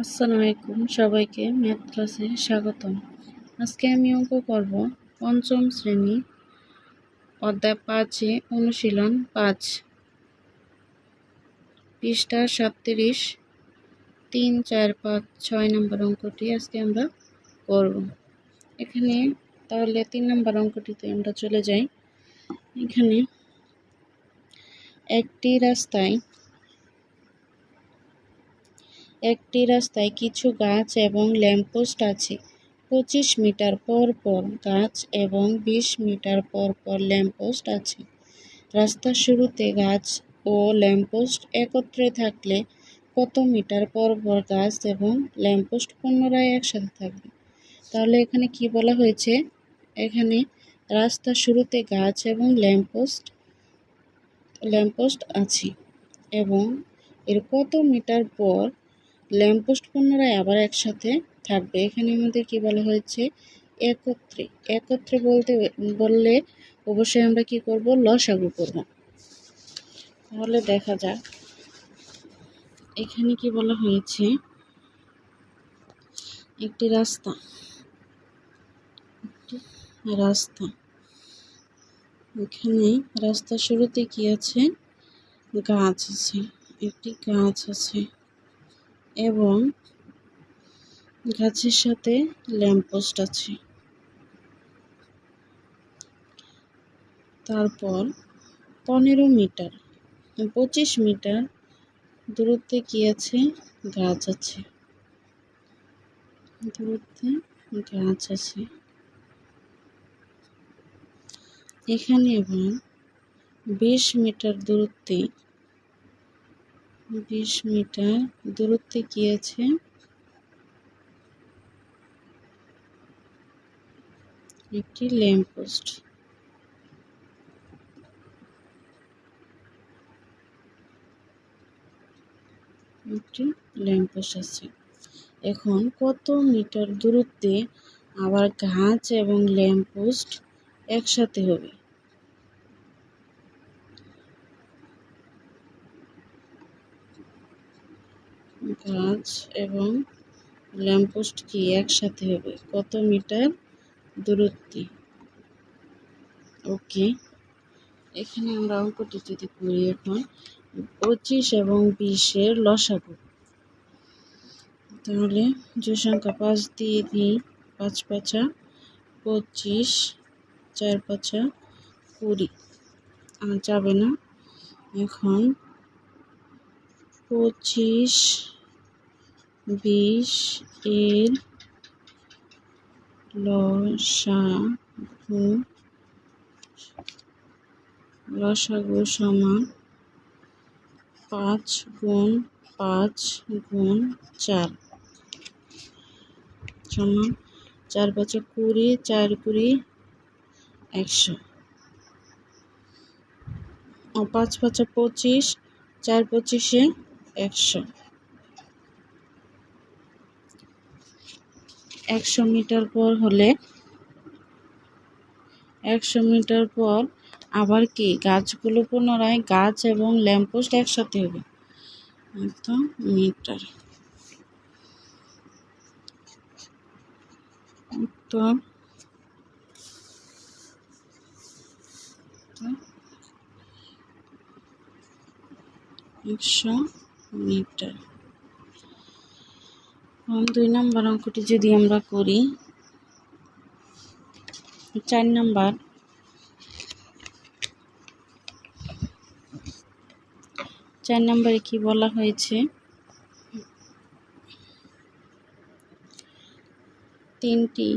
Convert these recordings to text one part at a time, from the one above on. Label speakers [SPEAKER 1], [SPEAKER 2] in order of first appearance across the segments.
[SPEAKER 1] আসসালামু আলাইকুম, সবাইকে ম্যাথ ক্লাসে স্বাগতম। আজকে আমি অঙ্ক করব পঞ্চম শ্রেণী অধ্যায় 5 অনুশীলন 5 পৃষ্ঠা 37 3, 4, 5, 6 নম্বর অঙ্কটি আজকে আমরা করব। এখানে তাহলে 3 নম্বর অঙ্কটিতে আমরা চলে যাই। এখানে একটি রাস্তায় কিছু গাছ এবং ল্যাম্পপোস্ট আছে। 25 মিটার পর পর গাছ এবং 20 মিটার পর পর ল্যাম্পপোস্ট আছে। রাস্তার শুরুতে গাছ ও ল্যাম্পপোস্ট একত্রে থাকলে কত মিটার পর পর গাছ এবং ল্যাম্পপোস্ট পুনরায় একসাথে থাকবে? তাহলে এখানে কি বলা হয়েছে, এখানে রাস্তার শুরুতে গাছ এবং ল্যাম্পপোস্ট আছে এবং এর কত মিটার পর ল্যাম্পপোস্ট পুনরায় আবার একসাথে থাকবে। এখানে আমাদের কি বলা হয়েছে, একত্রে বললে অবশ্যই আমরা কি করব, লসাগু করব। তাহলে দেখা যাক এখানে কি বলা হয়েছে, একটি রাস্তা এখানে রাস্তার শুরুতে কি আছে, গাছ আছে, একটি গাছ আছে এবং গাছের সাথে ল্যাম্পপোস্ট আছে। তারপর 25 মিটার দূরত্বে কি আছে, গাছ আছে, এখানে আবার 20 মিটার দূরত্বে কি আছে, একটি ল্যাম্পপোস্ট। আছে। এখন কত মিটার দূরত্বে আবার গাছ এবং ল্যাম্পপোস্ট একসাথে হবে? গাছ এবং ল্যাম্পপোস্ট কি একসাথে হবে, কত মিটার দূরত্বে? ওকে, এখানে আমরা অঙ্কটি যদি করি, এখন 25 এবং 20-এর লসাগু। তাহলে যে সংখ্যা 5 দিয়ে দিই, 5 5 25, 4 5 20, আর যাবে না। এখন 25 20 এর লসাগু সমান 5 গুণ 5 গুণ 4 সমান 4 5 20, 4 20 100, 5 5 25, 4 25 100। 100 মিটার পর হলে 100 মিটার পর আবার কি গাছগুলো পুনরায় গাছ এবং ল্যাম্পপোস্ট একসাথে হবে, 100 মিটার। তো 100 মিটার। 2 নম্বর অঙ্কটি যদি আমরা করি, 4 নম্বরে কি বলা হয়েছে, তিনটি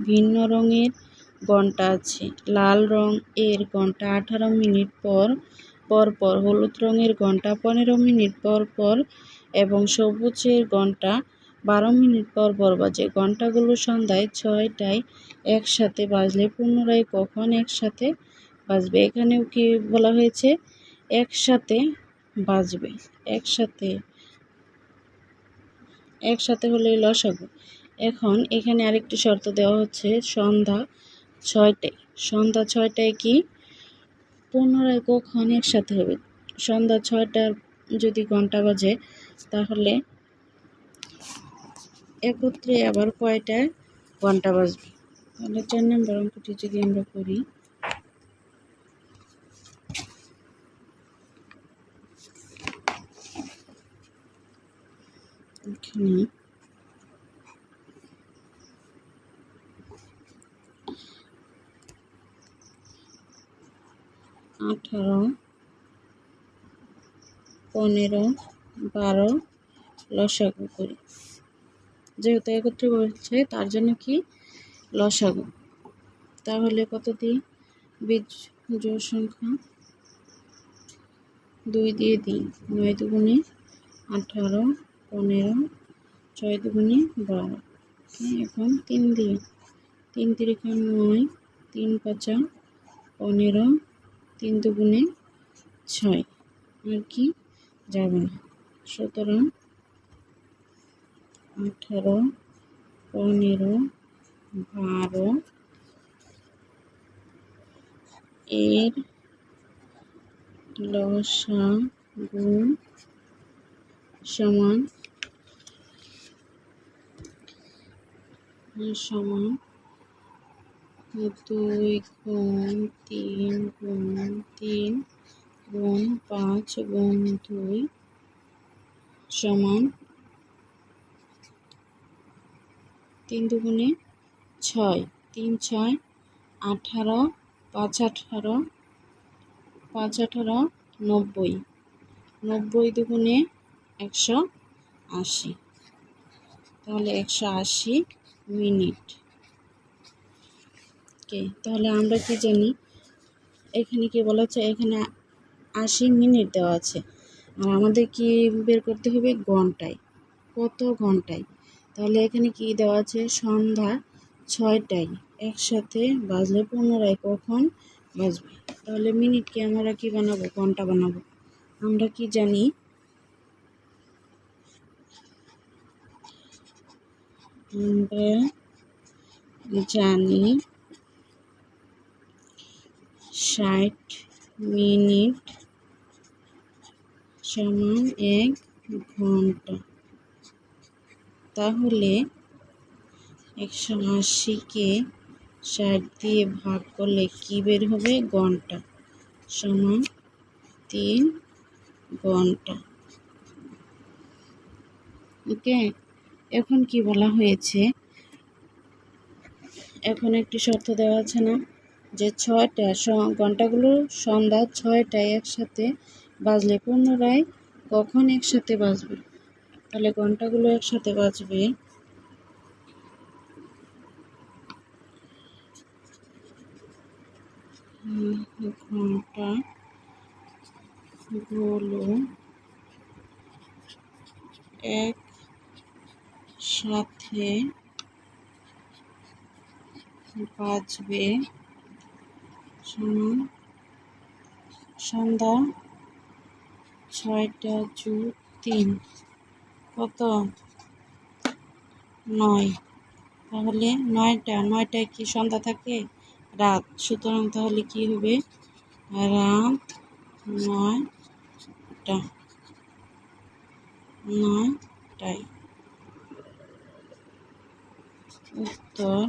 [SPEAKER 1] ভিন্ন রঙের ঘন্টা আছে। লাল রং এর ঘন্টা 18 মিনিট পর পর, হলুদ রঙের ঘন্টা 15 মিনিট পর এবং সবুজের ঘন্টা 12 মিনিট পর বাজে। ঘন্টাগুলো সন্ধ্যায় 6টায় একসাথে বাজলে পুনরায় কখন একসাথে বাজবে? এখানেও কি বলা হয়েছে, একসাথে বাজবে, একসাথে হলে লসাগু। এখন এখানে আরেকটি শর্ত দেওয়া হচ্ছে, সন্ধ্যা 6টায় কি পুনরায় কখন একসাথে হবে? সন্ধ্যা 6টার যদি ঘন্টা বাজে তাহলে একত্রে আবার কয়টা ঘন্টা বাজবে? তাহলে 4 নম্বর অঙ্কটি যদি আমরা করি, এখানে 18, 15, 12 লসাগু করি। যেহেতু একত্রে বলছে তার জন্য কি লসাগু। তাহলে কত দিই? বিজোড় সংখ্যা 2 দিয়ে দিই। 9 দুগুণে 18, 15, 6 দুগুণে 12। এখন 3 দিই। 3 তিরিকা 9, 3 পাঁচা 15, 3 দুগুণে 6। আর কি যাবে না। সুতরাং 18, 15, 12 এর লসাগু সমান 2 গুণ 3 গুণ 3 গুণ 5 গুণ 2 সমান 3 দুগুণে 6, 3 6 18, 5 18, 5 18 90, 90 দুগুণে 180। তাহলে 180 মিনিট। তাহলে আমরা কি জানি, এখানে কি বলা হচ্ছে, এখানে 80 মিনিট দেওয়া আছে, আর আমাদের কি বের করতে হবে ঘন্টায়, কত ঘন্টায়। তাহলে এখানে কি দেওয়া আছে, সন্ধ্যা 6টায় একসাথে বাজলে পুনরায় কখন বাজবে। তাহলে মিনিটকে আমরা কি বানাবো, ঘন্টা বানাবো। আমরা কি জানি, আমরা জানি 60 মিনিট সমান 1 ঘন্টা। তাহলে 180কে 60 দিয়ে ভাগ করলে কি বের হবে, ঘন্টা সমান 3 ঘন্টা। ওকে, এখন কি বলা হয়েছে, এখন একটি শর্ত দেওয়া আছে না, যে 6টা ঘন্টাগুলো সন্ধ্যা 6টায় একসাথে বাজলে পুনরায় কখন একসাথে বাজবে। তাহলে ঘন্টাগুলো একসাথে বাজবে ঘন্টাগুলো একসাথে বাজবে সমান সন্ধ্যা 6টা যোগ 3 কত, 9। তাহলে 9টায় কি সন্ধ্যা থাকে, রাত। সুতরাং তাহলে কি হবে, রাত 9টায়। উত্তর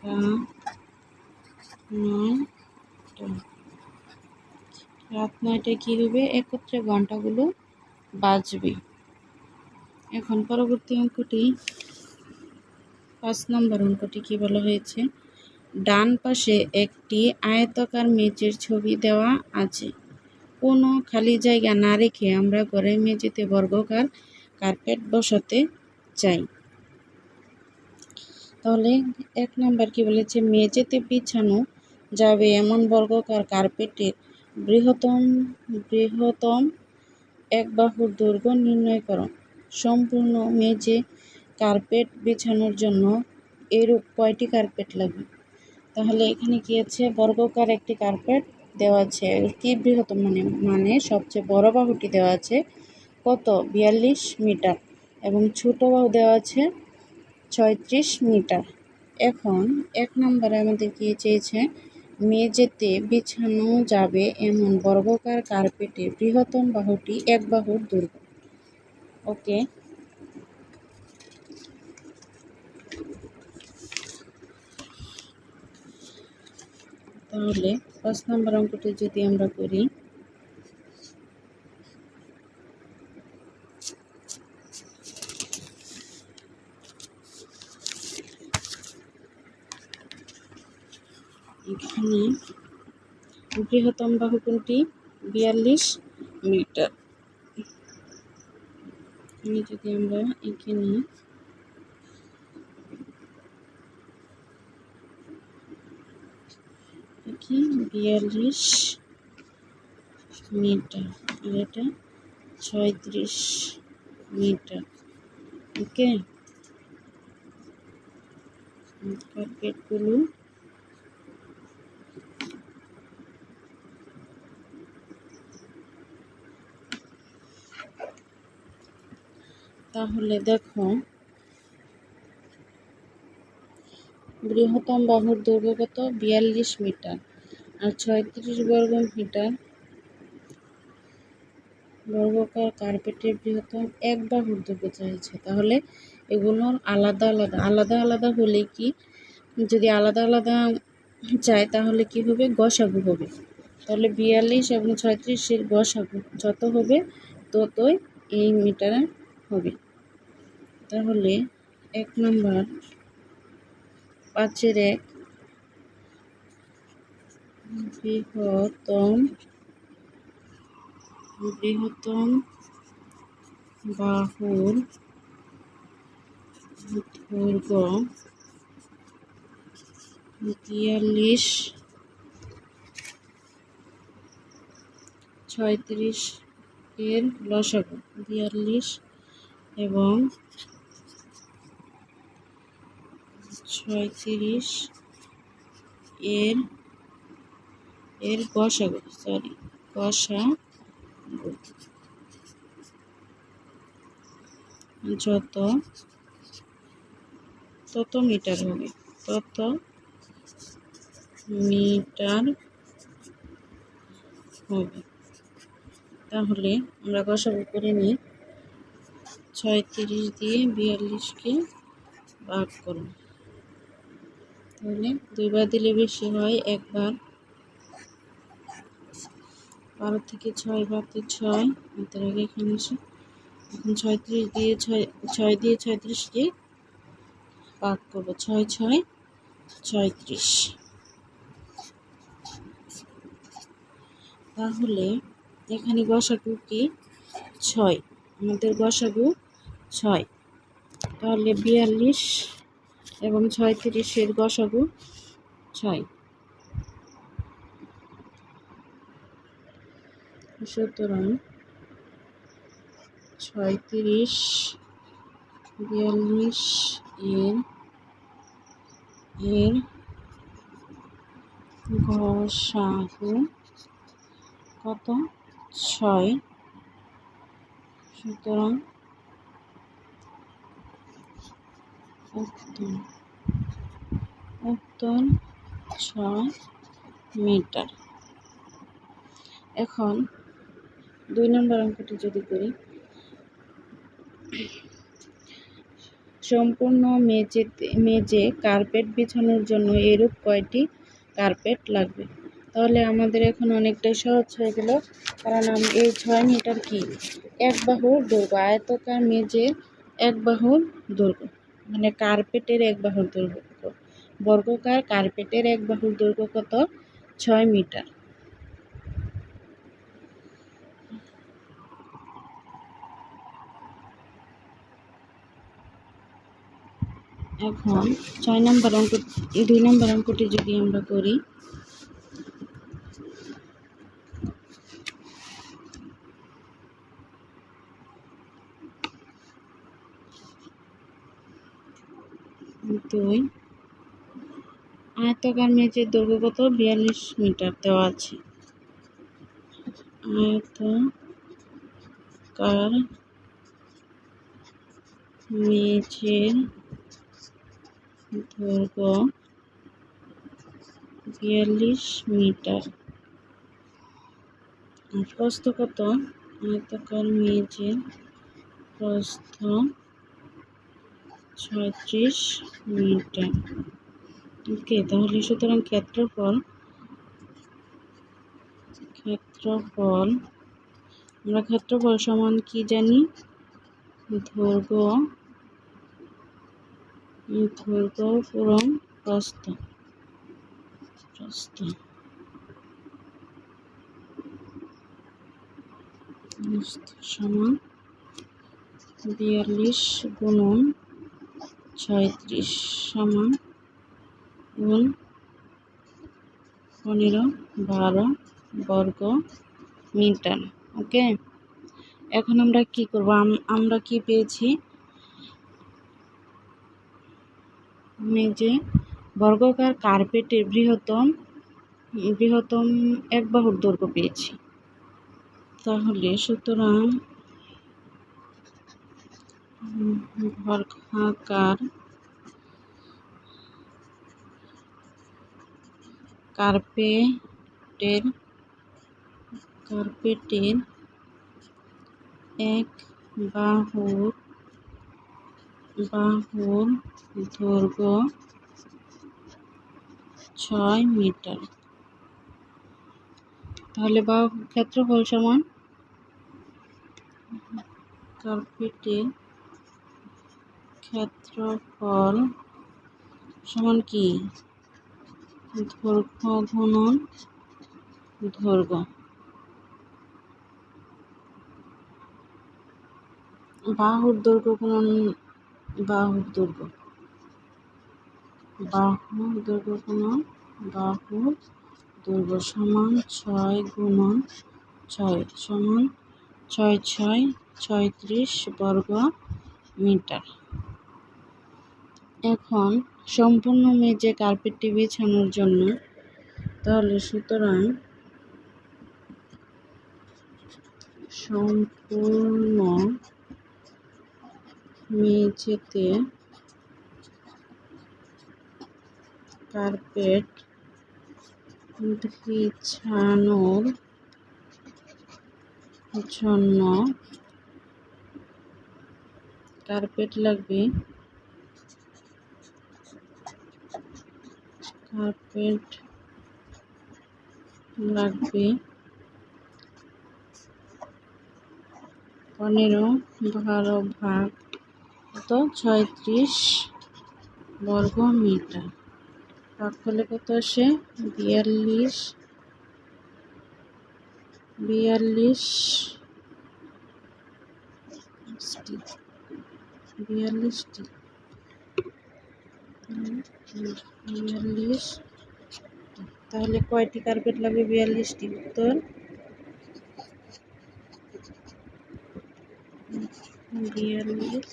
[SPEAKER 1] রাত 9টা। রাত 9টায় কি হবে, একত্রে ঘন্টাগুলো বাজবে। এখন পরবর্তী অঙ্কটি, 5 নম্বর অঙ্কটি কি বলা হয়েছে, ডান পাশে একটি আয়তাকার মেঝের ছবি দেওয়া আছে। কোনো খালি জায়গা না রেখে আমরা ঘরের মেঝেতে বর্গাকার কার্পেট বসাতে চাই। তাহলে 1 নাম্বার কি বলেছে, মেঝেতে বিছানো যাবে এমন বর্গাকার কার্পেটের বৃহত্তম এক বাহুর দৈর্ঘ্য নির্ণয় করো। সম্পূর্ণ মেঝে কার্পেট বিছানোর জন্য এরূপ কয়টি কার্পেট লাগবে। তাহলে এখানে কি আছে, বর্গাকার একটি কার্পেট দেওয়া আছে, কি বৃহত্তম মানে সবচেয়ে বড় বাহুটি দেওয়া আছে কত, 42 মিটার, এবং ছোট বাহু দেওয়া আছে 36 মিটার। এখন 1 নম্বরে আমাদের কি চেয়েছে, মেঝেতে বিছানো যাবে এমন বর্গাকার কার্পেটের বৃহত্তম বাহুটি এক বাহুর দৈর্ঘ্য। ওকে, তাহলে ৫ নম্বর অঙ্কটি যদি আমরা করি, এখানে বৃহত্তম বাহু কোনটি? ৪২ মিটার। যদি আমরা এখানে কি ৪২ মিটার আর এটা ৩৬ মিটার। ওকে, কার্পেটগুলো তাহলে দেখো, বৃহত্তম বাহুর দৈর্ঘ্য কত? ৪২ মিটার আর ৩৬ বর্গ মিটার। বর্গাকার কার্পেটের বৃহত্তম এক বাহুর দৈর্ঘ্য চাইছে। তাহলে এগুলোর আলাদা আলাদা আলাদা আলাদা হলে কি, যদি আলাদা আলাদা চায় তাহলে কি হবে? গসাগু হবে। তাহলে ৪২ এবং ৩৬-এর গসাগু যত হবে ততই এই মিটারে হবে। তাহলে ১ নম্বর ৫-এর ১ বৃহত্তম বাহুর দৈর্ঘ্য ৪২, ৩৬ এর লসাগু ৪২ এবং ৩৬ এর গসাগু তত মিটার হবে। তাহলে আমরা গসাগু করে নিই। ৩৬ দিয়ে ৪২-কে ভাগ করব। তাহলে ২ বার দিলে বেশি হয়, ১ বার। ১২ থেকে ৬ বাদে ৬, এর আগে এখানে আসে। এখন ৩৬ দিয়ে ৬ দিয়ে ৩৬-কে ভাগ করব। ৬ ৬ ৩৬। তাহলে এখানে গসাগু কি? ৬। আমাদের গসাগু ৬। তাহলে ৪২ এবং ৩৬-এর গসাগু ৬। সুতরাং ৩৬ ৪২ এর গসাগু কত? ৬। সুতরাং উত্তর ৬ মিটার। এখন ২ নম্বর অঙ্কটি যদি করি, সম্পূর্ণ মেঝে কার্পেট বিছানোর জন্য এরূপ কয়টি কার্পেট লাগবে? তাহলে আমাদের এখন অনেকটাই সহজ হয়ে গেল, কারণ এই ৬ মিটার কি? এক বাহুর দৈর্ঘ্য। আয়তাকার মেঝের এক বাহুর দৈর্ঘ্য, মানে কার্পেটের এক বাহুর দৈর্ঘ্য। বর্গাকার কার্পেটের এক বাহুর দৈর্ঘ্য কত? ৬ মিটার। এখন ২ নম্বর অঙ্কটি যদি আমরা করি, আয়তাকার মেঝের দৈর্ঘ্য কত? ৪২ মিটার দেওয়া আছে। আয়তাকার মেঝের দৈর্ঘ্য 42 মিটার। প্রস্থ কত? আয়তাকার মেঝের প্রস্থ 36 মিটার। ওকে, তাহলে সুতরাং ক্ষেত্রফল আমরা ক্ষেত্রফল সমান কি জানি? দৈর্ঘ্য পূরণ প্রস্থ সমান 42 গুণন 36 সমান গুণ 12 বর্গ মিটার। ওকে, এখন আমরা কি করব? আমরা কি পেয়েছি? মেঝে বর্গাকার কার্পেটের বৃহত্তম এক বাহুর দৈর্ঘ্য পেয়েছি। তাহলে সুতরাং বর্গাকার কার্পেটের এক বাহুর দৈর্ঘ্য 6 মিটার। তাহলে বাহুর ক্ষেত্রফল সমান কার্পেটের ক্ষেত্রফল সমান কি? দৈর্ঘ্য গুণন দৈর্ঘ্য। বাহুর দৈর্ঘ্য গুণন বাহুর দৈর্ঘ্য সমান 6 গুণন 6 সমান 36 বর্গ মিটার। এখন সম্পূর্ণ মেঝে কার্পেটটি বিছানোর জন্য, তাহলে সুতরাং সম্পূর্ণ মেঝেতে কার্পেট বিছানোর জন্য কার্পেট লাগবে 15 ভাগ 36 বর্গ মিটার। ভাগ করলে কত আসে? 42 তাহলে কয়টি কার্পেট লাগবে? 42টি। উত্তর 42।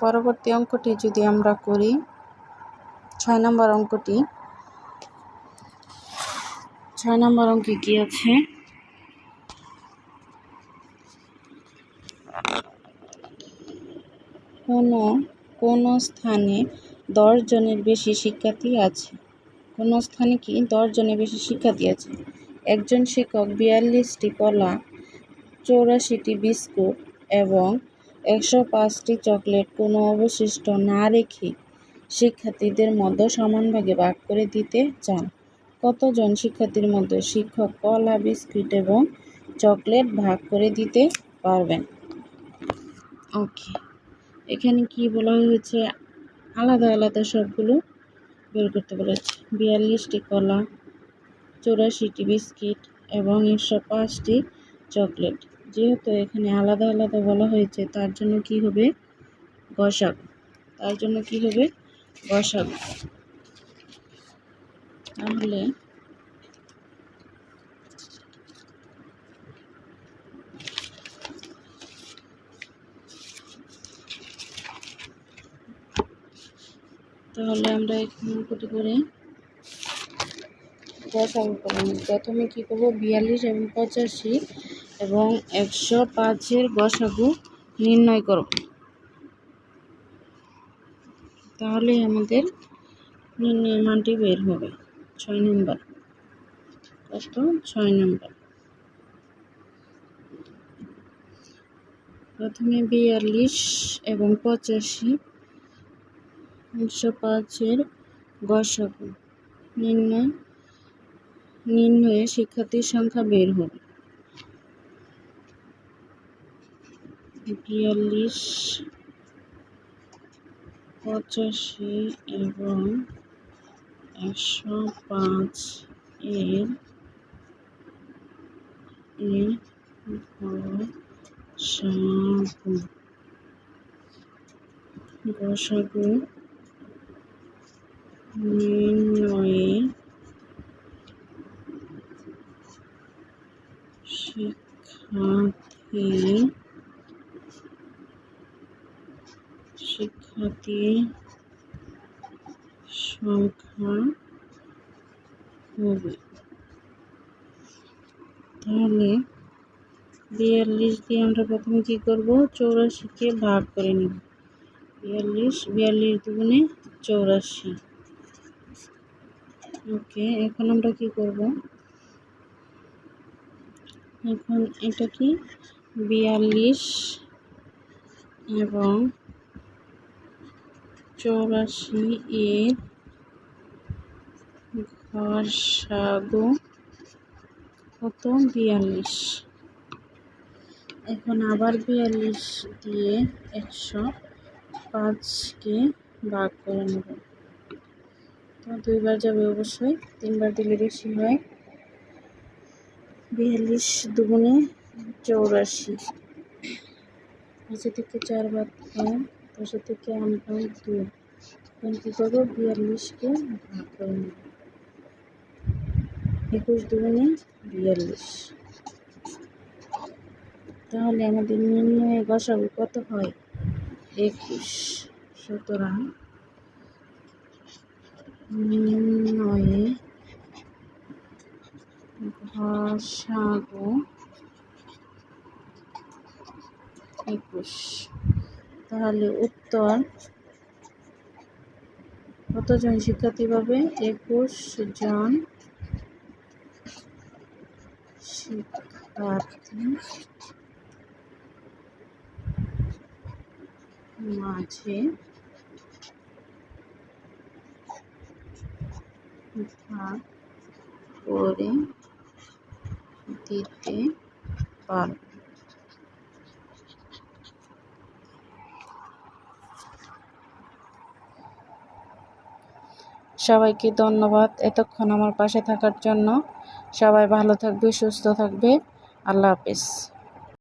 [SPEAKER 1] পরবর্তী অঙ্কটি যদি আমরা করি, 6 নম্বর অঙ্কটি। 6 নম্বর অঙ্কে কি আছে? কোন স্থানে 10 জনের বেশি শিক্ষার্থী আছে? কোন স্থানে কি 10 জনের বেশি শিক্ষার্থী আছে? একজন শিক্ষক 42টি কলা, 84টি বিস্কুট এবং 105টি চকলেট কোনো অবশিষ্ট না রেখে শিক্ষার্থীদের মধ্যে সমান ভাগে ভাগ করে দিতে চান। কতজন শিক্ষার্থীর মধ্যে শিক্ষক কলা, বিস্কুট এবং চকলেট ভাগ করে দিতে পারবেন? ওকে, এখানে কি বলা হয়েছে? আলাদা আলাদা সবগুলো বের করতে বলেছে। 42টি কলা, 84টি বিস্কিট এবং 105টি চকলেট। যেহেতু এখানে আলাদা আলাদা বলা হয়েছে, তার জন্য কি হবে? গসাগু। তাহলে আমরা এখানে অঙ্কটি করে গসাগু করে নিব। প্রথমে কী করব, 42 এবং 85 এবং 105-এর গসাগু নির্ণয় করব। তাহলে আমাদের নির্ণয় মানটি বের হবে। 6 নম্বর। কত? 6 নম্বর। প্রথমে 42 এবং 85, 105-এর গসাগু নির্ণয়ে শিক্ষার্থীর সংখ্যা বের হবে। 42, 85 এবং 105 এর গসাগু নির্ণয়ে শিক্ষার্থীর সংখ্যা হবে। তাহলে 42 দিয়ে আমরা প্রথমে কি করব, 84-কে ভাগ করে নিব। 42 দুগুণে 84। ওকে, এখন আমরা কি করব, এখন এটা কি 42 এবং 84 এর গসাগু কত? 42। এখন আবার 42 দিয়ে 105-কে ভাগ করে নেব। তো 2বার যাবে অবশ্যই, 3বার দিলে বেশি হয়। 42 দুগুণে 84, 5 থেকে 4 বাদ হয়, 10 থেকে 8 বাদ 2। এখন কী করবো, 42-কে ভাগ করে নেব। 21 দুগুণে 42। তাহলে আমাদের নির্ণয়ে গসাগু কত হয়? 21। সুতরাং নির্ণয়ে গসাগু 21। তাহলে উত্তর কতজন শিক্ষার্থী পাবে? 21 জন শিক্ষার্থী মাঝে ভাগ করে দিতে পারবে। সবাইকে ধন্যবাদ এতক্ষণ আমার পাশে থাকার জন্য। সবাই ভালো থাকবে, সুস্থ থাকবে। আল্লাহ হাফেজ।